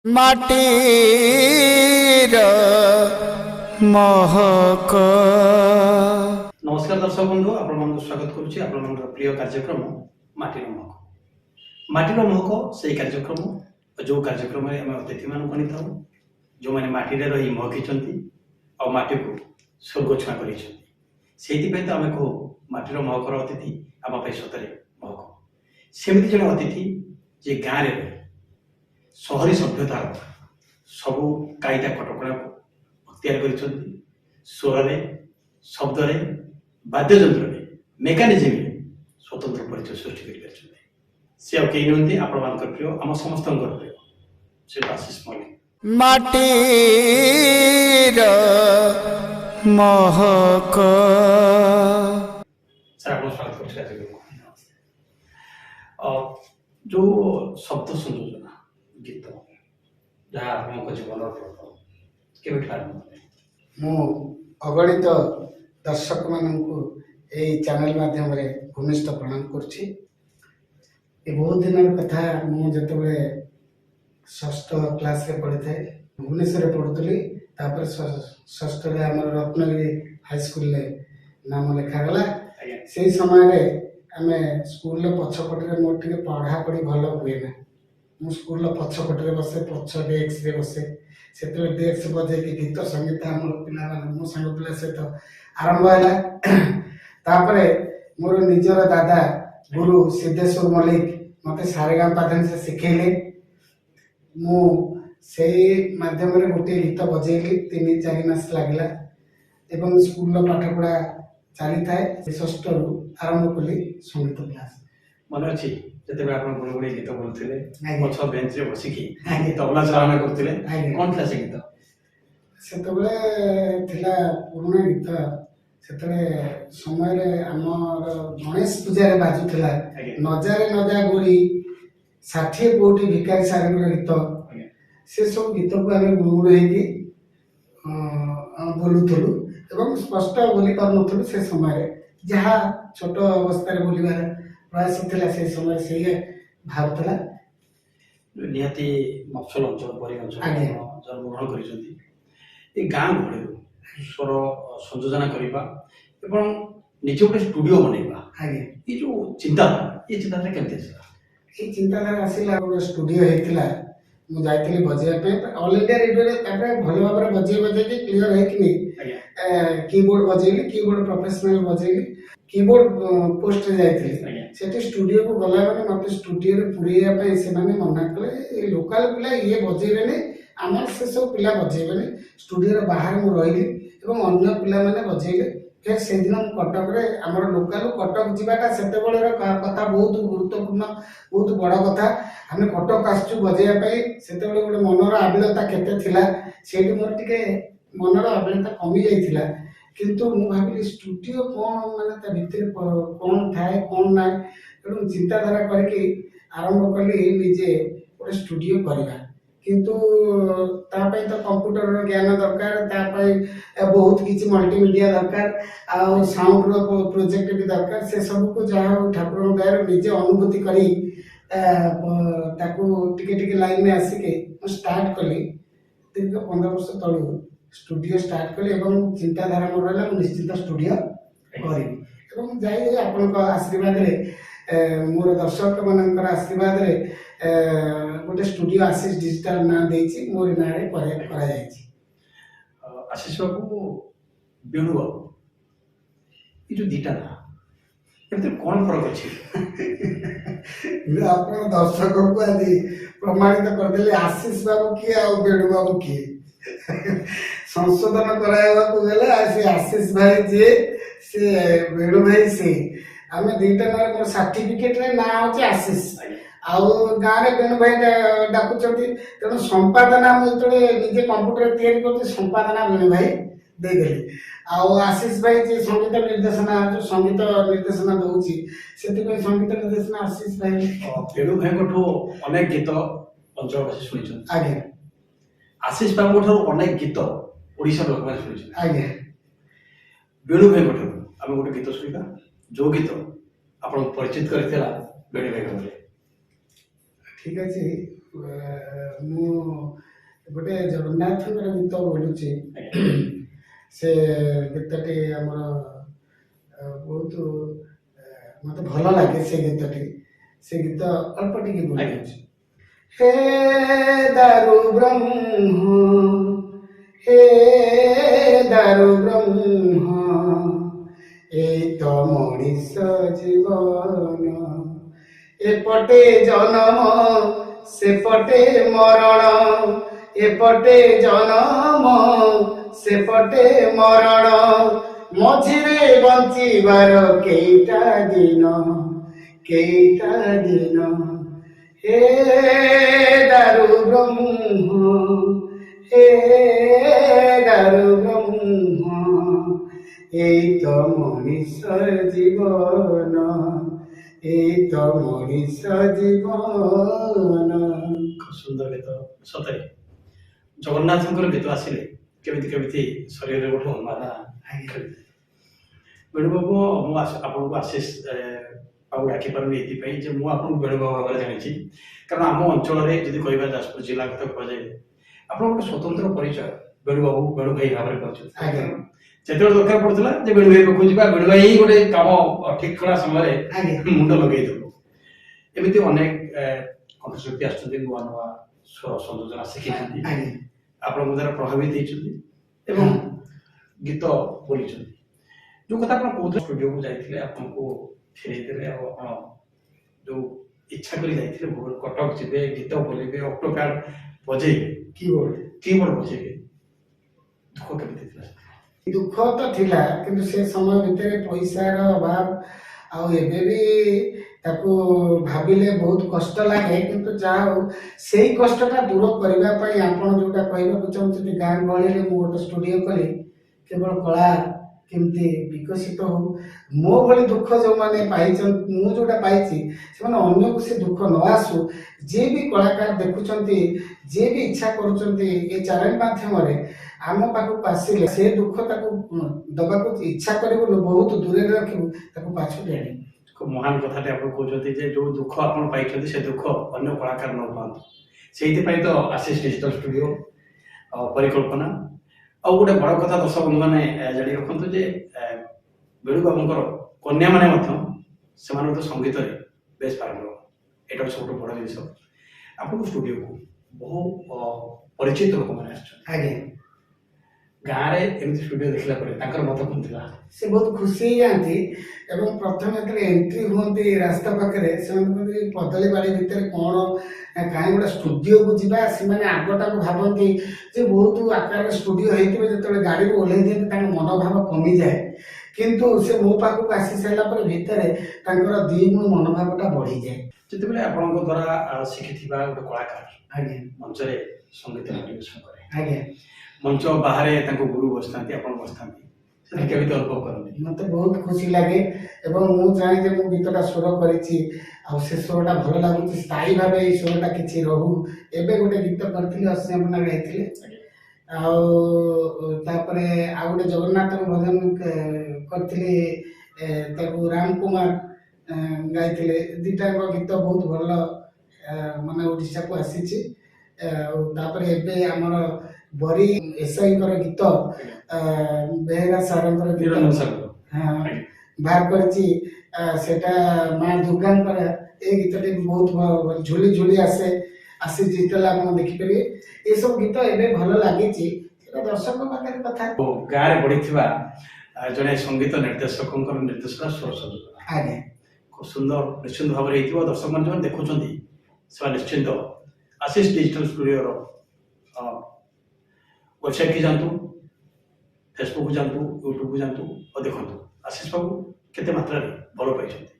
माटीर महक। नमस्कार दर्शक बंधु, आपण स्वागत करुच्ची आपण प्रिय कार्यक्रम माटीर महक। माटीर महक से कार्यक्रम जो कार्यक्रम आम अतिथि मान आनी जो मैंने माटी रही महकी और माटी को स्वर्ग छुआ कर तो आम कहू माटीर महकर अतिथि आम सतरे महक। सेमती जन अतिथि जे गाँव में रही सहरी सभ्यतार सबू कायदा कटकणा को अख्तियार कर स्वर शब्द वाद्ययंत्र मेकानिजम स्वतंत्र परिचय सृष्टि कर सी कई नुहति आपण प्रिय आम समस्त प्रिय श्री आशीष मल्लिक। माटीर महक। सर आप स्वागत कर जो शब्द संयोजना गीत जहाँ आप जीवन मु अगणित दर्शक मानू चैनल माध्यम भूमिष्ठ प्रणाम करुच्ची। बहुत दिन कथा मुझे षष्ठ क्लास रे पढ़ी थे भुवनेश्वर पढ़ुली षष्ठ आम रत्नगिरी हाईस्कल नाम लिखागला। से समय आम स्कूल पछपटे मोर टे पढ़ा पढ़ी भल हुए ना मु स्कूल पछपटे बसे पछ डेस्क रे बसे से डेस्क बजे गीत संगीत आम पिला मो सांग पिला सहित आरंभ है। मोर निजर दादा गुरु सिद्धेश्वर मल्लिक मते सारेगाम से शिखेले मु से माध्यम गोटे गीत बजेली 3-4 मास लगला एवं स्कूल पाठ पढ़ा चली थाए। षष्ठ रु आरंभ कली संगीत क्लास मन अच्छी जिते आप गुड़ गुड़ी गीत बोलते पछ बेंच रे बसिकी तबला चलाना करते कौन था से गीत से पुराना गीत से समय आमर गणेश पूजा बाजुला नजारे नजा गोरी 60 कोटी भिकारी सारे गीत से सब गीत को आम गुड़गुड़ बोलुलु एवं स्पष्ट बोली पार से समय जहाँ छोट अवस्था बोलबार प्रयास था से समय से भावुला निहाती मफसल अंचल परी अंचल जन्मग्रहण कर गाँ गहली स्वर संयोजना करवा एवं निजे गोटे स्टूडियो बनवा ये जो चिंताधारा केमती ये चिंताधारा आसला गोटे स्टूडियो होता मुझे जाइली बजाइवाई ऑल इंडिया रेडियो भल भाव बजे बजे क्लीयर है कीबोर्ड बजेली कीबोर्ड प्रोफेशनल बजेली कीबोर्ड पोस्ट जाइए स्टूडियो को गला मत स्टूडियो पुरेवाई से मना कले लोकाल पिला ये बजेबे आम से सब पिला बजेबे स्टूडियो बाहर मु रही अन्य पिला माने बजेले फिर से दिन कटक रे आमर लोकाल कटक जीवाटा से कथा बहुत गुरुत्वपूर्ण बहुत बड़ कथा आम कटक आसचु बजेवाई से गोटे मनर आबिलता केते मोर टिके मनर आबिलता कमी जाइथिला किंतु मु भाविली स्टूडियो कौन माने भितर कौन थाए कौन ना तेणु चिंताधारा करके आरंभ कली निजे गोटे स्टूडियो करवा किंतु तापाई तो कंप्यूटर ज्ञान दरकार बहुत किसी मल्टीमीडिया दरकार आ साउंड रो प्रोजेक्ट भी दरकार से सब को जहाँ ठाकुर दयार निजे अनुभूति करी ताकू टिके लाइन में आसिके स्टार्ट कली दीर्घ 15 वर्ष तलू स्टूडियो स्टार्ट कली एवं चिंताधारा मोर रहा निश्चित स्टूडियो करी जाई आपण आशीर्वाद रे मोर दर्शक मान आशीर्वाद रे गोटे स्टूडियो आशीष डिजिटल ना देछि मोर ना रे करा जायछि। आशीष बाबू बेणु बाबू ये जो दीटा ना एते कौन फरक अछि आपण दर्शक को आज प्रमाणित कर देले आशीष बाबू किए आ बेणु बाबू किए संशोधन कराइबा गले से आशीष भाई जे से बेणु भाई से आम दुईटा ना मोर सर्टिफिकेट रे ना होचे आशीष आउ गाँव में बेणु भाई डाकुंट तेणु संपादना मुझे निजे कंप्यूटर तैयारी करते संपादना बेणु भाई देदेली आशीष भाई जी संगीत निर्देशना जो संगीत निर्देशना दूसरी से संगीत निर्देशना आशीष भाई बेणु भाई अनेक गीत अंचलवासी शुणी आज्ञा आशीष बाबू अनेक गीत ओडिशा लोक मैंने शुणी आज्ञा बेणु भाई आम गोटे गीत शुणा जो गीत आप परिचित कर बेणु भाई ठीक अच्छे ମୁଁ ଗୋଟେ ଜଗନ୍ନାଥଙ୍କର ଗୀତ ବୋଲୁଛି। ସେ ଗୀତଟି ଆମର ବହୁତ ମତେ ଭଲ ଲାଗେ ସେ ଗୀତଟି। ସେ ଗୀତ ଅଳ୍ପ ଟିକେ ବୋଲୁଛି। हे दारु ब्रह्म, हे दारु ब्रह्म, এই তো মଣିষ জীবন, এপটে জনম সেপটে মরণ, এপটে জনম সেপটে মরণ, মঝিরে বঞ্চিবার কেইটা দিন, কেইটা দিন। हे दारु ब्रह्म, हे दारु ब्रह्म, এই তো মনিষ জীবন, এই তো মনিষ জীবন। খুব সুন্দর গীত সତରେ ଜଗନ୍ନାଥଙ୍କର ଗୀତ ଆସିଲେ କେମିତି କେମିତି ଶରୀରରେ ଗୋଟେ ଉନ୍ମାଦ ଖେଳିଥାଏ। ବେଣୁବାବୁ ମୁଁ ଆପଣଙ୍କୁ ଆଶିଷ ଆଉ ଡାକିପାରୁନି ଏଥିପାଇଁ ଯେ ମୁଁ ଆପଣଙ୍କୁ ବେଣୁବାବୁ ଭାବରେ ଜାଣିଛି, କାରଣ ଆମ ଅଞ୍ଚଳରେ ଯଦି କହିବା ଯାଜପୁର ଜିଲ୍ଲା କଥା କୁହାଯାଏ ଆପଣ ଗୋଟେ ସ୍ୱତନ୍ତ୍ର ପରିଚୟ ବେଣୁବାବୁ ବେଣୁ ଭାଇ ଭାବରେ ପାଉଛନ୍ତି। ଯେତେବେଳେ ଦରକାର ପଡୁଥିଲା ଯେ ବେଣୁ ଭାଇ ପାଖକୁ ଯିବା, ବେଣୁ ଭାଇ ଗୋଟେ କାମ ଠିକ କଲା ସମୟରେ ମୁଣ୍ଡ ଲଗେଇ ଦେବୁ। ଏମିତି ଅନେକ କଣ୍ଠଶିଳ୍ପୀ ଆସୁଛନ୍ତି, ନୂଆ ନୂଆ ସ୍ୱର ସଂଯୋଜନା ଶିଖିଛନ୍ତି, ଆପଣଙ୍କ ଦ୍ୱାରା ପ୍ରଭାବିତ ହେଇଛନ୍ତି ଏବଂ ଗୀତ ବୋଲିଛନ୍ତି। ଯୋଉ କଥା ଆପଣ କହୁଥିଲେ ଷ୍ଟୁଡିଓକୁ ଯାଇଥିଲେ, ଆପଣଙ୍କୁ ଫେରେଇ ଦେଲେ ଆଉ ଆପଣ ଯୋଉ ଇଚ୍ଛା କରି ଯାଇଥିଲେ କଟକ ଯିବେ, ଗୀତ ବୋଲିବେ, ଅକ୍ଟୋପ୍ୟାଡ ବଜେଇବେ, କିବୋର୍ଡ ବଜେଇବେ, ଦୁଃଖ କେମିତି ଥିଲା? ଦୁଃଖ ତ ଥିଲା, କିନ୍ତୁ ସେ ସମୟ ଭିତରେ ପଇସାର ଅଭାବ ଆଉ ଏବେ ବି ତାକୁ ଭାବିଲେ ବହୁତ କଷ୍ଟ ଲାଗେ। କିନ୍ତୁ ଯାହା ହଉ ସେଇ କଷ୍ଟଟା ଦୂର କରିବା ପାଇଁ ଆପଣ ଯୋଉଟା କହିବାକୁ ଚାହୁଁଛନ୍ତି, ଗାଁ ଗହଳିରେ ମୁଁ ଗୋଟେ ଷ୍ଟୁଡିଓ କଲି କେବଳ କଳା କେମିତି ବିକଶିତ ହଉ। ମୋ ଭଳି ଦୁଃଖ ଯୋଉମାନେ ପାଇଛନ୍ତି, ମୁଁ ଯୋଉଟା ପାଇଛି, ସେମାନେ ଅନ୍ୟକୁ ସେ ଦୁଃଖ ନ ଆସୁ। ଯିଏ ବି କଳାକାର ଦେଖୁଛନ୍ତି, ଯିଏ ବି ଇଚ୍ଛା କରୁଛନ୍ତି ଏ ଚ୍ୟାନେଲ ମାଧ୍ୟମରେ ଆମ ପାଖକୁ ଆସିଲେ ସେ ଦୁଃଖ ତାକୁ ଦବାକୁ ଇଚ୍ଛା କରିବୁନି, ବହୁତ ଦୂରରେ ରଖିବୁ, ତାକୁ ପାଛୋଟି ଆଣିବୁ। ମହାନ କଥାଟେ ଆପଣ କହୁଛନ୍ତି ଯେ ଯୋଉ ଦୁଃଖ ଆପଣ ପାଇଛନ୍ତି ସେ ଦୁଃଖ ଅନ୍ୟ କଳାକାର ନ ପାଆନ୍ତୁ। ସେଇଥିପାଇଁ ତ ଆଶିଷ ଡିଜିଟାଲ ଷ୍ଟୁଡିଓ ପରିକଳ୍ପନା। ଆଉ ଗୋଟେ ବଡ କଥା ଦର୍ଶକ ବନ୍ଧୁମାନେ ଜାଣି ରଖନ୍ତୁ ଯେ ବେଣୁବାବୁଙ୍କର କନ୍ୟାମାନେ ମଧ୍ୟ ସେମାନଙ୍କ ସଙ୍ଗୀତରେ ବେଶ ପାରଙ୍ଗମ। ଏଇଟା ସବୁଠୁ ବଡ ଜିନିଷ। ଆପଣଙ୍କ ଷ୍ଟୁଡିଓକୁ ବହୁ ପରିଚିତ ଲୋକମାନେ ଆସିଛନ୍ତି। ଆଜ୍ଞା, ଗାଁରେ ଏମିତି ଷ୍ଟୁଡିଓ ଦେଖିଲା ପରେ ତାଙ୍କର ମତ କଣ ଥିଲା? ସେ ବହୁତ ଖୁସି ହେଇଯାଆନ୍ତି ଏବଂ ପ୍ରଥମେ ଯେତେବେଳେ ଏଣ୍ଟ୍ରି ହୁଅନ୍ତି ରାସ୍ତା ପାଖରେ, ସେମାନେ କୁହନ୍ତି କଦଳୀ ବାଡ଼ି ଭିତରେ କଣ କାହିଁ ଗୋଟେ ଷ୍ଟୁଡିଓକୁ ଯିବା। ସେମାନେ ଆଗଟାକୁ ଭାବନ୍ତି ଯେ ବହୁତ ଆକାରରେ ଷ୍ଟୁଡିଓ ହେଇଥିବ, ଯେତେବେଳେ ଗାଡ଼ିରୁ ଓହ୍ଲେଇ ଦିଅନ୍ତି ତାଙ୍କ ମନୋଭାବ କମିଯାଏ। କିନ୍ତୁ ସେ ମୋ ପାଖକୁ ଆସି ସାରିଲା ପରେ ଭିତରେ ତାଙ୍କର ଦ୍ୱିଗୁଣ ମନୋଭାବଟା ବଢିଯାଏ। ଯେତେବେଳେ ଆପଣଙ୍କ ଦ୍ୱାରା ଶିଖିଥିବା ଗୋଟେ କଳାକାର ଆଜ୍ଞା ମଞ୍ଚରେ ସଙ୍ଗୀତ ପରିବେଷଣ କରେ, ଆଜ୍ଞା, ମଞ୍ଚ ବାହାରେ ତାଙ୍କ ଗୁରୁ ବସିଥାନ୍ତି, ଆପଣ ବସିଥାନ୍ତି, ସେଟା କେମିତି ଅନୁଭବ କରନ୍ତି? ମତେ ବହୁତ ଖୁସି ଲାଗେ ଏବଂ ମୁଁ ଚାହେଁ ଯେ ମୁଁ ଗୀତଟା ସ୍ୱର କରିଛି ଆଉ ସେ ସ୍ୱରଟା ଭଲ ଲାଗୁଛି, ସ୍ଥାୟୀ ଭାବେ ଏଇ ସ୍ୱରଟା କିଛି ରହୁ। ଏବେ ଗୋଟେ ଗୀତ କରିଥିଲି, ଅସିଆପନା ଗାଇଥିଲେ, ଆଉ ତାପରେ ଆଉ ଗୋଟେ ଜଗନ୍ନାଥଙ୍କ ଭଜନ କରିଥିଲି, ତାକୁ ରାମ କୁମାର ଗାଇଥିଲେ। ଦିଟାଙ୍କ ଗୀତ ବହୁତ ଭଲ ମାନେ ଓଡ଼ିଶାକୁ ଆସିଛି। ଆଉ ତାପରେ ଏବେ ଆମର ବରି ଏସ୍ଆଇଙ୍କର ଗୀତ, ବେହେରା ସାରଙ୍କର ଗୀତ ବାହାର କରିଛି, ସେଟା ମା ଦୁର୍ଗାଙ୍କର। ଏ ଗୀତଟି ବହୁତ ଝୁଲି ଝୁଲି ଆସି ଡିଜିଟାଲ ଆପଣ ଦେଖିପାରିବେ। ଏସବୁ ଗୀତ ଏବେ ଭଲ ଲାଗିଛି, ସେଟା ଦର୍ଶକ ପାଖରେ କଥା। ଗାଁରେ ବଢିଥିବା ଜଣେ ସଙ୍ଗୀତ ନିର୍ଦ୍ଦେଶକଙ୍କର ନିର୍ଦ୍ଦେଶନା ସ୍ୱର ସଂଯୋଜନା, ଆଜ୍ଞା, ଖୁବ ସୁନ୍ଦର ନିଶ୍ଚିନ୍ତ ଭାବରେ ହେଇଥିବ। ଦର୍ଶକ ମାନେ ଯେଉଁମାନେ ଦେଖୁଛନ୍ତି ସେମାନେ ନିଶ୍ଚିନ୍ତ ଆଶିଷ ଡିଜିଟାଲ ଷ୍ଟୁଡିଓର ୱେବସାଇଟ୍କି ଯାଆନ୍ତୁ, ଫେସବୁକ୍ ଯାଆନ୍ତୁ, ୟୁଟ୍ୟୁବକୁ ଯାଆନ୍ତୁ ଆଉ ଦେଖନ୍ତୁ ଆଶିଷ ବାବୁ କେତେ ମାତ୍ରାରେ ଭଲ ପାଇଛନ୍ତି।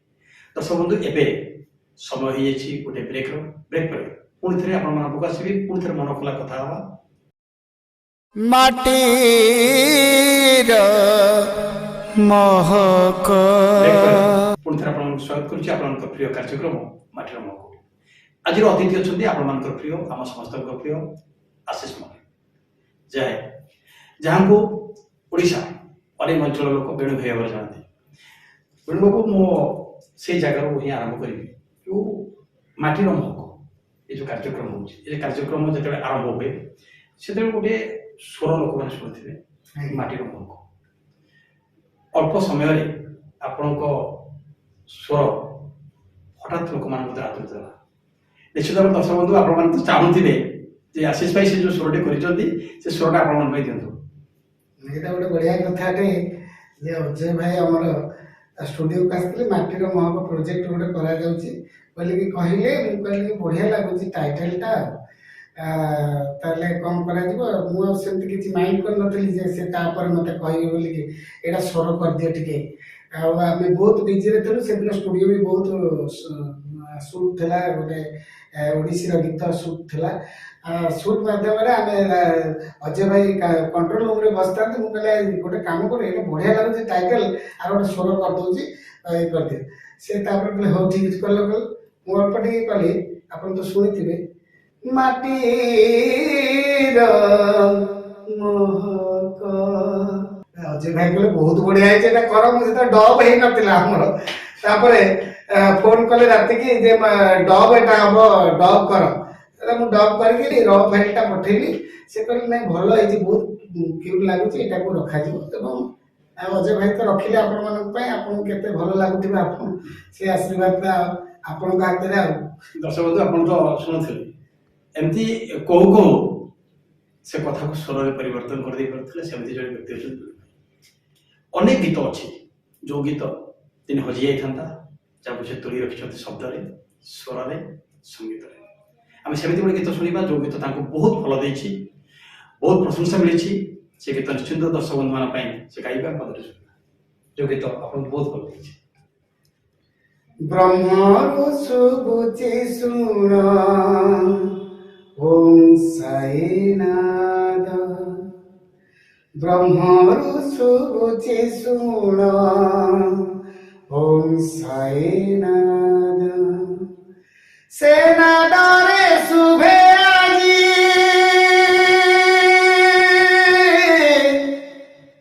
ଦର୍ଶକ ବନ୍ଧୁ, ଏବେ ସମୟ ହେଇଯାଇଛି ଗୋଟେ ବ୍ରେକ୍ ପରେ ପୁଣି ଥରେ ଆପଣମାନଙ୍କ ପାଖକୁ ଆସିବି, ପୁଣି ଥରେ ମନ ଖୋଲା କଥା ହେବା। ମାଟିର ମହକ ପୁଣି ଥରେ ଆପଣଙ୍କୁ ସ୍ୱାଗତ କରୁଛି ଆପଣଙ୍କ ପ୍ରିୟ କାର୍ଯ୍ୟକ୍ରମ ମାଟିର ମହକ। ଆଜିର ଅତିଥି ଅଛନ୍ତି ଆପଣମାନଙ୍କର ପ୍ରିୟ, ଆମ ସମସ୍ତଙ୍କ ପ୍ରିୟ ଆଶିଷ ମଲ୍ଲିକ, ଯାହାଙ୍କୁ ଓଡ଼ିଶା ଅନେକ ଅଞ୍ଚଳ ଲୋକ ବେଣୁ ଭାଇ ଭାବରେ ଜାଣନ୍ତି। ବେଣୁବାବୁ, ମୁଁ ସେଇ ଜାଗାରୁ ହିଁ ଆରମ୍ଭ କରିବି, ଯୋଉ ମାଟିର ମହକ ये जो कार्यक्रम होଉଛି ये कार्यक्रम ଯେତେବେଳେ ଆରମ୍ଭ ହୁଏ ସେତେବେଳେ ଗୋଟେ ସ୍ୱର ଲୋକମାନେ ଶୁଣିଥିବେ ମାଟିର ମହକ ଅଳ୍ପ ସମୟରେ ଆପଣଙ୍କ ସ୍ୱର ହଠାତ୍ ଲୋକମାନଙ୍କ ମଧ୍ୟରେ ଆଦୃତ ହେଲା ନିଶ୍ଚିତ ଭାବରେ ଦର୍ଶକ ବନ୍ଧୁ ଆପଣମାନେ ତ ଚାହୁଁଥିବେ ଯେ ଆଶିଷ ଭାଇ ସେ ଯୋଉ ସ୍ୱରଟି କରିଛନ୍ତି ସେ ସ୍ୱରଟା ଆପଣମାନଙ୍କ ପାଇଁ ଦିଅନ୍ତୁ। ଏଇଟା ଗୋଟେ ବଢିଆ କଥାଟେ ଯେ ଅଜୟ ଭାଇ ଆମର ଷ୍ଟୁଡିଓକୁ ଆସିଥିଲେ ମାଟିର ମହକ ପ୍ରୋଜେକ୍ଟ ଗୋଟେ କରାଯାଉଛି ବୋଲିକି କହିଲେ ମୁଁ କହିଲି ବଢିଆ ଲାଗୁଛି ଟାଇଟେଲଟା ତାହେଲେ କଣ କରାଯିବ ମୁଁ ଆଉ ସେମିତି କିଛି ମାଇଣ୍ଡ କରିନଥିଲି ଯେ ସେ ତାପରେ ମତେ କହିବେ ବୋଲିକି ଏଇଟା ସ୍ୱର କରିଦିଅ ଟିକେ ଆଉ ଆମେ ବହୁତ ବିଜିରେ ଥିଲୁ ସେଦିନ ଷ୍ଟୁଡିଓ ବି ବହୁତ ସୁଟ୍ ଥିଲା ଗୋଟେ ଓଡ଼ିଶୀର ଗୀତ ସୁଟ୍ ଥିଲା ସୁଟ୍ ମାଧ୍ୟମରେ ଆମେ ଅଜୟ ଭାଇ କଣ୍ଟ୍ରୋଲ ରୁମ୍ରେ ବସିଥାନ୍ତି ମୁଁ କହିଲେ ଗୋଟେ କାମ କରେ ଏଇଟା ବଢିଆ ଲାଗୁଛି ଟାଇଟେଲ ଆଉ ଗୋଟେ ସ୍ୱର କରିଦଉଛି ଇଏ କରିଦିଏ ସେ ତାପରେ କହିଲେ ହଉ ଠିକ ଅଛି କଲ ମୁଁ ଅଳ୍ପ ଟିକେ କଲି ଆପଣ ତ ଶୁଣିଥିବେ ମାଟିର ମହକ ଅଜୟ ଭାଇ କହିଲେ ବହୁତ ବଢିଆ ହେଇଛି ଏଇଟା କର ମୁଁ ସେତେବେଳେ ଡବ୍ ହେଇନଥିଲା ଆମର ତାପରେ ଫୋନ କଲେ ରାତିକି ଯେ ଡବ୍ ଏଟା ହବ ଡବ୍ କର ମୁଁ ଡବ୍ କରିକି ର ଫାଇଲଟା ପଠେଇଲି ସେ କହିଲେ ନାଇଁ ଭଲ ହେଇଛି ବହୁତ କ୍ୟୁଟ୍ ଲାଗୁଛି ଏଟାକୁ ରଖାଯିବ ଏବଂ ଅଜୟ ଭାଇ ତ ରଖିଲେ ଆପଣମାନଙ୍କ ପାଇଁ ଆପଣଙ୍କୁ କେତେ ଭଲ ଲାଗୁଥିବ ଆପଣ ସେ ଆଶୀର୍ବାଦଟା ଆପଣଙ୍କ ହାତରେ ଆଉ ଦର୍ଶକ ବନ୍ଧୁ ଆପଣ ତ ଶୁଣୁଥିଲେ ଏମିତି କହୁ କହୁ ସେ କଥାକୁ ସ୍ୱରରେ ପରିବର୍ତ୍ତନ କରିଦେଇ ପାରୁଥିଲେ ସେମିତି ଜଣେ ବ୍ୟକ୍ତି ଅଛନ୍ତି ଅନେକ ଗୀତ ଅଛି ଯୋଉ ଗୀତ ଦିନେ ହଜି ଯାଇଥାନ୍ତା ଯାହାକୁ ସେ ତୋଳି ରଖିଛନ୍ତି ଶବ୍ଦରେ ସ୍ୱରରେ ସଙ୍ଗୀତରେ ଆମେ ସେମିତି ଗୋଟେ ଗୀତ ଶୁଣିବା ଯୋଉ ଗୀତ ତାଙ୍କୁ ବହୁତ ଭଲ ଦେଇଛି ବହୁତ ପ୍ରଶଂସା ମିଳିଛି ସେ ଗୀତ ନିଶ୍ଚିନ୍ତ ଦର୍ଶକ ବନ୍ଧୁମାନଙ୍କ ପାଇଁ ସେ ଗାଇବା ପଦରେ ଶୁଣିବା ଯୋଉ ଗୀତ ଆପଣଙ୍କୁ ବହୁତ ଭଲ ଦେଇଛି ବ୍ରହ୍ମରୁ ଶୁଭୁଛି ଶୁଣ ଓಂ ସାଇନାଥ ବ୍ରହ୍ମରୁ ଶୁଭୁଛି ଶୁଣ ଓಂ ସାଇନାଥ ସେ ନାଦରେ ଶୁଭେ ଆଜି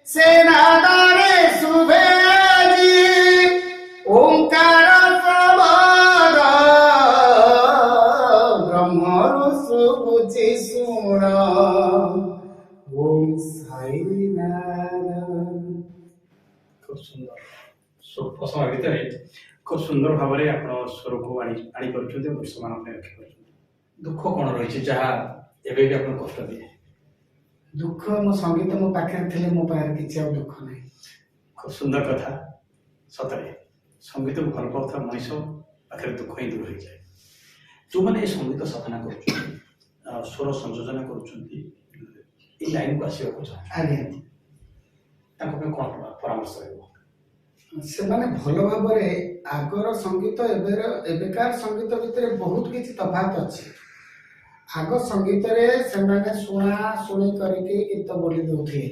ସେ ନାଦରେ ଶୁଭେ ଆଜି ଓଂକାର ଶବଦ ବ୍ରହ୍ମରୁ ଶୁଭୁଛି ଶୁଣ ଓಂ ସାଇନାଥ খুব সুন্দর স্বল্প সময় ভিতরে খুব সুন্দর ভাবে আপনার স্বরକୁ আনিপাରୁଛନ୍ତି এবং ସେମାନଙ୍କ ପାଇଁ ରଖିପାରୁଛନ୍ତି ଦୁଃଖ କ'ଣ ରହିଛି ଯାହା ଏବେ ବି ଆପଣଙ୍କୁ କଷ୍ଟ ଦିଏ ଦୁଃଖ ମୋ ସଙ୍ଗୀତ ମୋ ପାଖରେ ଥିଲେ ମୋ ପାଖରେ କିଛି ଆଉ ଦୁଃଖ ନାହିଁ খুব ସୁନ୍ଦର କଥା ସତରେ ସଙ୍ଗୀତକୁ ଭଲ ପାଉଥିବା ମଣିଷ ପାଖରେ ଦୁଃଖ ହିଁ ଦୂର ହେଇଯାଏ ଯେଉଁମାନେ ଏ ସଙ୍ଗୀତ ସାଧନା କରୁଛନ୍ତି ସ୍ୱର ସଂଯୋଜନା କରୁଛନ୍ତି ଏଇ ଲାଇନକୁ ଆସିବାକୁ ଚାହୁଁଛନ୍ତି ଆଜ୍ଞା ତାଙ୍କ ପାଇଁ କ'ଣ ପରାମର୍ଶ ରହିବ ସେମାନେ ଭଲ ଭାବରେ ଆଗର ସଙ୍ଗୀତ ଏବେକାର ସଙ୍ଗୀତ ଭିତରେ ବହୁତ କିଛି ତଫାତ ଅଛି ଆଗ ସଙ୍ଗୀତରେ ସେମାନେ ଶୁଣା ଶୁଣି କରିକି ଗୀତ ବୋଲି ଦଉଥିଲେ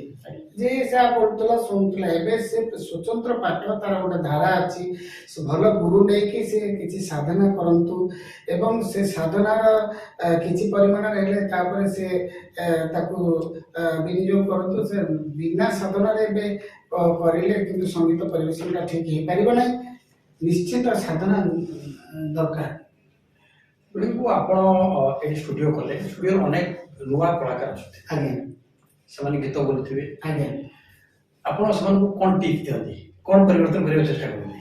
ଯେ ସେ ପଢୁଥିଲା ଶୁଣୁଥିଲା ଏବେ ସେ ସ୍ୱତନ୍ତ୍ର ପାଠ ତାର ଗୋଟେ ଧାରା ଅଛି ସେ ଭଲ ଗୁରୁ ନେଇକି ସେ କିଛି ସାଧନା କରନ୍ତୁ ଏବଂ ସେ ସାଧନାର କିଛି ପରିମାଣରେ ହେଲେ ତାପରେ ସେ ତାକୁ ବିନିଯୋଗ କରନ୍ତୁ ସେ ବିନା ସାଧନାରେ ଏବେ କରିଲେ କିନ୍ତୁ ସଙ୍ଗୀତ ପରିବେଷଣଟା ଠିକ ହେଇପାରିବ ନାହିଁ ନିଶ୍ଚିତ ସାଧନା ଦରକାର କୁ ଆପଣ ଏଠି ଷ୍ଟୁଡିଓ କଲେ ଷ୍ଟୁଡିଓରେ ଅନେକ ନୂଆ କଳାକାର ଅଛନ୍ତି ଆଜ୍ଞା ସେମାନେ ଗୀତ ବୋଲୁଥିବେ ଆଜ୍ଞା ଆପଣ ସେମାନଙ୍କୁ କ'ଣ ଟିପ୍ ଦିଅନ୍ତି କ'ଣ ପରିବର୍ତ୍ତନ କରିବାକୁ ଚେଷ୍ଟା କରନ୍ତି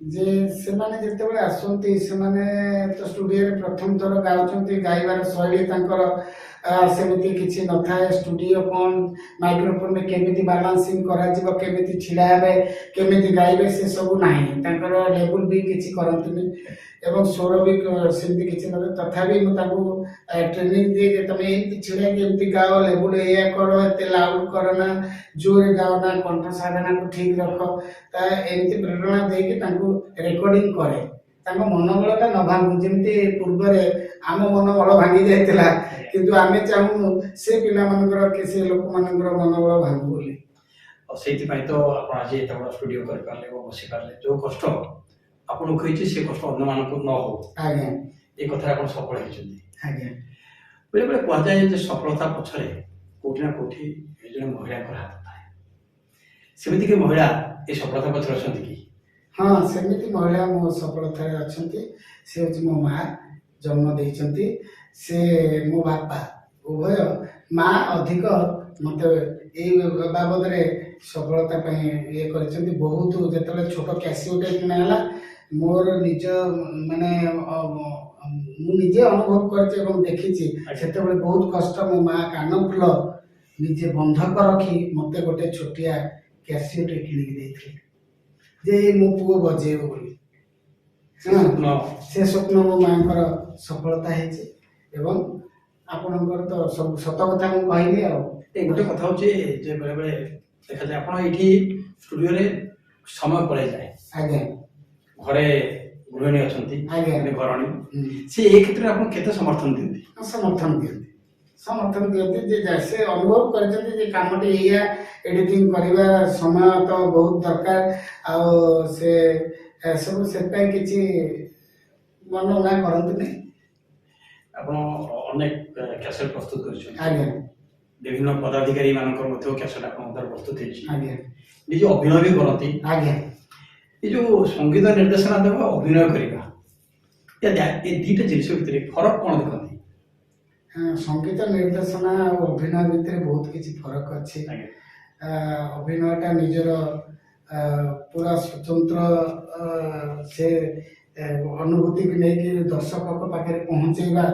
ଯେ ସେମାନେ ଯେତେବେଳେ ଆସନ୍ତି ସେମାନେ ତ ଷ୍ଟୁଡିଓରେ ପ୍ରଥମ ଥର ଗାଉଛନ୍ତି ଗାଇବାର ଶୈଳୀ ତାଙ୍କର ସେମିତି କିଛି ନଥାଏ ଷ୍ଟୁଡିଓ କ'ଣ ମାଇକ୍ରୋଫୋନରେ କେମିତି ବାଲାନ୍ସିଂ କରାଯିବ କେମିତି ଛିଡ଼ା ହେବେ କେମିତି ଗାଇବେ ସେ ସବୁ ନାହିଁ ତାଙ୍କର ଲେବୁଲ ବି କିଛି କରନ୍ତିନି ଏବଂ ସ୍ୱର ବି ସେମିତି କିଛି ନଥାଏ ତଥାପି ମୁଁ ତାଙ୍କୁ ଟ୍ରେନିଂ ଦିଏ ଯେ ତମେ ଏମିତି ଛିଡ଼ାକି ଏମିତି ଗାଅ ଲେବୁଲ ଏଇଆ କର ଏତେ ଲାଉଡ୍ କର ନା ଜୋରରେ ଗାଅ ନା କଣ୍ଠ ସାଧନାକୁ ଠିକ ରଖ ତା ଏମିତି ପ୍ରେରଣା ଦେଇକି ତାଙ୍କୁ ରେକର୍ଡିଂ କରେ ତାଙ୍କ ମନୋବଳଟା ନ ଭାଙ୍ଗୁ ଯେମିତି ପୂର୍ବରେ ଆମ ମନୋବଳ ଭାଙ୍ଗି ଯାଇଥିଲା କିନ୍ତୁ ଆମେ ଚାହୁଁ ସେ ପିଲାମାନଙ୍କର କି ସେ ଲୋକମାନଙ୍କର ମନୋବଳ ଭାଙ୍ଗୁ ବୋଲି ସେଇଥିପାଇଁ ତ ଆପଣ ଆଜି ଏତେ ବଡ଼ ଷ୍ଟୁଡିଓ କରିପାରିଲେ ଏବଂ ବସିପାରିଲେ ଯୋଉ କଷ୍ଟ ଆପଣଙ୍କୁ ହେଇଛି ସେ କଷ୍ଟ ଅନ୍ୟମାନଙ୍କୁ ନ ହଉ ଆଜ୍ଞା ଏ କଥାରେ ଆପଣ ସଫଳ ହେଇଛନ୍ତି ଆଜ୍ଞା ବେଳେବେଳେ କୁହାଯାଏ ଯେ ସଫଳତା ପଛରେ କୋଉଠି ନା କୋଉଠି ଜଣେ ମହିଳାଙ୍କର ହାତ ଥାଏ ସେମିତି କି ମହିଳା ଏ ସଫଳତା ପଛରେ ଅଛନ୍ତି କି ହଁ ସେମିତି ମହିଳା ମୋ ସଫଳତାରେ ଅଛନ୍ତି ସେ ହେଉଛି ମୋ ମା जन्म देइछन्ति से मो बापा उभय माँ अधिक मते एई बाबद रे सफलता ପାଇଁ ଇଏ କରିଛନ୍ତି। ବହୁତ ଯେତେବେଳେ ଛୋଟ କ୍ୟାସିଓଟେ କିଣା ହେଲା ମୋର ନିଜ ମାନେ ମୁଁ ନିଜେ ଅନୁଭବ କରିଛି ଏବଂ ଦେଖିଛି ସେତେବେଳେ ବହୁତ କଷ୍ଟ। ମୋ ମା କାନ ଫୁଲ ନିଜେ ବନ୍ଧକ ରଖି ମତେ ଗୋଟେ ଛୋଟିଆ କ୍ୟାସିଓଟେ କିଣିକି ଦେଇଥିଲେ ଯେ ମୋ ପୁଅ ବଜେଇବ ବୋଲି। ସେ ସ୍ୱପ୍ନ ମୋ ମାଙ୍କର ସଫଳତା ହେଇଛି ଏବଂ ଆପଣଙ୍କର ତ ସବୁ ସତ କଥା ମୁଁ କହିଲି ଆଉ। ଗୋଟେ କଥା ହଉଛି ଯେ ବେଳେ ବେଳେ ଦେଖାଯାଏ ଆପଣ ଏଇଠି ଷ୍ଟୁଡିଓରେ ସମୟ ପଳେଇ ଯାଏ। ଆଜ୍ଞା ଘରେ ଗୃହିଣୀ ଅଛନ୍ତି, ଆଜ୍ଞା ଘରଣୀ, ସେ ଏ କ୍ଷେତ୍ରରେ ଆପଣ କେତେ ସମର୍ଥନ ଦିଅନ୍ତି? ସମର୍ଥନ ଦିଅନ୍ତି ଯେ ସେ ଅନୁଭବ କରିଛନ୍ତି ଯେ କାମଟି ଏଇଆ ଏଡିଟିଂ କରିବା ସମୟ ତ ବହୁତ ଦରକାର ଆଉ ସେ ସବୁ ସେଥିପାଇଁ କିଛି ମନ ନା କରନ୍ତିନି। ଆପଣ ଅନେକ କ୍ୟାସେଟ୍ ପ୍ରସ୍ତୁତ କରିଛନ୍ତି। ଆଜ୍ଞା ବିଭିନ୍ନ ପଦାଧିକାରୀ ମାନଙ୍କର ମଧ୍ୟ କ୍ୟାସେଟ୍ ଆପଣଙ୍କ ଦ୍ୱାରା ପ୍ରସ୍ତୁତ ହେଇଛି। ଆଜ୍ଞା ନିଜେ ଅଭିନୟ ବି କରନ୍ତି। ଆଜ୍ଞା ଏ ଯୋଉ ସଙ୍ଗୀତ ନିର୍ଦ୍ଦେଶନା ଦେବା, ଅଭିନୟ କରିବା, ଏ ଦିଟା ଜିନିଷ ଭିତରେ ଫରକ କଣ ଦେଖନ୍ତି? ସଙ୍ଗୀତ ନିର୍ଦ୍ଦେଶନା ଆଉ ଅଭିନୟ ଭିତରେ ବହୁତ କିଛି ଫରକ ଅଛି। ଅଭିନୟଟା ନିଜର ପୁରା ସ୍ୱତନ୍ତ୍ର ସେ ଅନୁଭୂତିକୁ ନେଇକି ଦର୍ଶକଙ୍କ ପାଖରେ ପହଞ୍ଚେଇବା।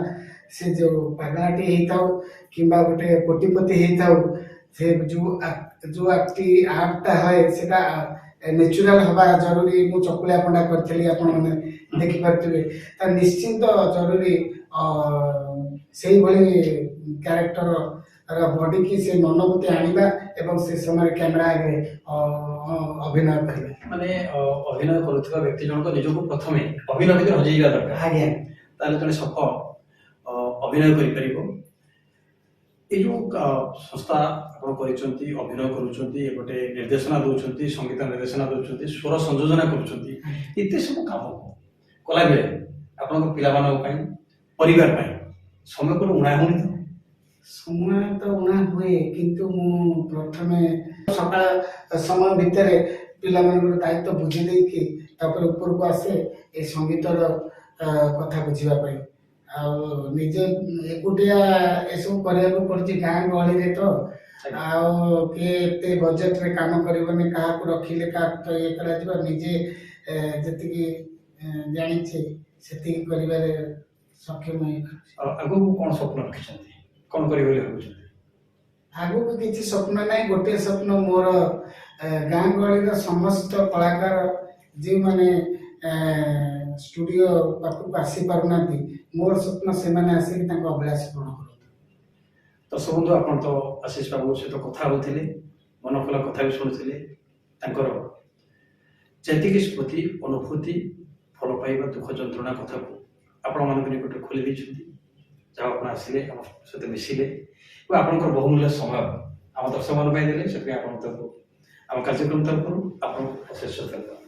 ସେ ଯୋଉ ପାଗଳାଟି ହେଇଥାଉ କିମ୍ବା ଗୋଟେ କୋଟିପତି ହେଇଥାଉ, ସେ ଯୋଉ ଆକ୍ଟଟା ହୁଏ ସେଟା ନ୍ୟାଚୁରାଲ ହବା ଜରୁରୀ। ମୁଁ ଚକୁଳିଆ ପଣ୍ଡା କରିଥିଲି, ଆପଣମାନେ ଦେଖିପାରୁଥିବେ। ତା ନିଶ୍ଚିନ୍ତ ଜରୁରୀ ସେଇଭଳି କ୍ୟାରେକ୍ଟର ବଡିକି ସେ ମନୋଭୂତି ଆଣିବା ଏବଂ ସେ ସମୟରେ କ୍ୟାମେରା ଆଗରେ ଅଭିନୟ କରିବା। ମାନେ ଅଭିନୟ କରୁଥିବା ବ୍ୟକ୍ତି ଜଣକ ନିଜକୁ ପ୍ରଥମେ ଅଭିନୟ ଭିତରେ ହଜେଇବା ଦରକାର। ଆଜ୍ଞା ତାହେଲେ ଜଣେ ସଫଳ ଅଭିନୟ କରିପାରିବ। ଏ ଯୋଉ ସଂସ୍ଥା ଆପଣ କରିଛନ୍ତି, ଅଭିନୟ କରୁଛନ୍ତି, ଏପଟେ ନିର୍ଦ୍ଦେଶନା ଦଉଛନ୍ତି, ସଙ୍ଗୀତ ନିର୍ଦ୍ଦେଶନା ଦଉଛନ୍ତି, ସ୍ୱର ସଂଯୋଜନା କରୁଛନ୍ତି, ଏତେ ସବୁ କାମ କଲାବେଳେ ଆପଣଙ୍କ ପିଲାମାନଙ୍କ ପାଇଁ, ପରିବାର ପାଇଁ ସମୟ କ'ଣ ଉଣା ହଉନି? ସମୟ ତ ଉଣା ହୁଏ, କିନ୍ତୁ ମୁଁ ପ୍ରଥମେ ସକାଳ ସମୟ ଭିତରେ ପିଲାମାନଙ୍କର ଦାୟିତ୍ୱ ବୁଝି ଦେଇକି ତାପରେ ଉପରକୁ ଆସେ ଏ ସଙ୍ଗୀତର କଥା ବୁଝିବା ପାଇଁ। ଆଉ ନିଜେ ଏକୁଟିଆ ଏସବୁ କରିବାକୁ ପଡୁଛି ଗାଁ ଗହଳିରେ ତ। ଆଉ କିଏ ଏତେ ବଜେଟରେ କାମ କରିବନି, କାହାକୁ ରଖିଲେ କାହାକୁ ତ ଇଏ କରାଯିବ। ନିଜେ ଯେତିକି ଜାଣିଛେ ସେତିକି କରିବାରେ ସକ୍ଷମ ହେଇପାରୁଛି। ଆଗକୁ କ'ଣ ସ୍ୱପ୍ନ ରଖିଛନ୍ତି, କ'ଣ କରିବେ ବୋଲି ଭାବୁଛନ୍ତି? ଆଗକୁ କିଛି ସ୍ୱପ୍ନ ନାହିଁ। ଗୋଟିଏ ସ୍ୱପ୍ନ ମୋର, ଗାଁ ଗହଳିର ସମସ୍ତ କଳାକାର ଯେଉଁମାନେ ଷ୍ଟୁଡିଓ ପାଖକୁ ଆସିପାରୁନାହାନ୍ତି, ମୋର ସ୍ୱପ୍ନ ସେମାନେ ଆସିକି ତାଙ୍କ ଅଭିଳାଷ ପୂରଣ କରନ୍ତୁ। ଦର୍ଶକ ବନ୍ଧୁ, ଆପଣ ତ ଆଶିଷ ବାବୁଙ୍କ ସହିତ କଥା ହେଉଥିଲେ, ମନ ଖୋଲା କଥା ବି ଶୁଣୁଥିଲେ। ତାଙ୍କର ଯେତିକି ସ୍ମୃତି, ଅନୁଭୂତି, ଭଲ ପାଇବା, ଦୁଃଖ ଯନ୍ତ୍ରଣା କଥାକୁ ଆପଣମାନଙ୍କ ନିକଟରେ ଖୋଲି ଦେଇଛନ୍ତି। ଯାହା ଆପଣ ଆସିଲେ, ଆମ ସହିତ ମିଶିଲେ ଏବଂ ଆପଣଙ୍କର ବହୁମୂଲ୍ୟ ସମୟ ଆମ ଦର୍ଶକମାନଙ୍କ ପାଇଁ ଦେଲେ, ସେଥିପାଇଁ ଆପଣଙ୍କ ତରଫରୁ, ଆମ କାର୍ଯ୍ୟକ୍ରମ ତରଫରୁ ଆପଣଙ୍କୁ ଅଶେଷ ଧନ୍ୟବାଦ।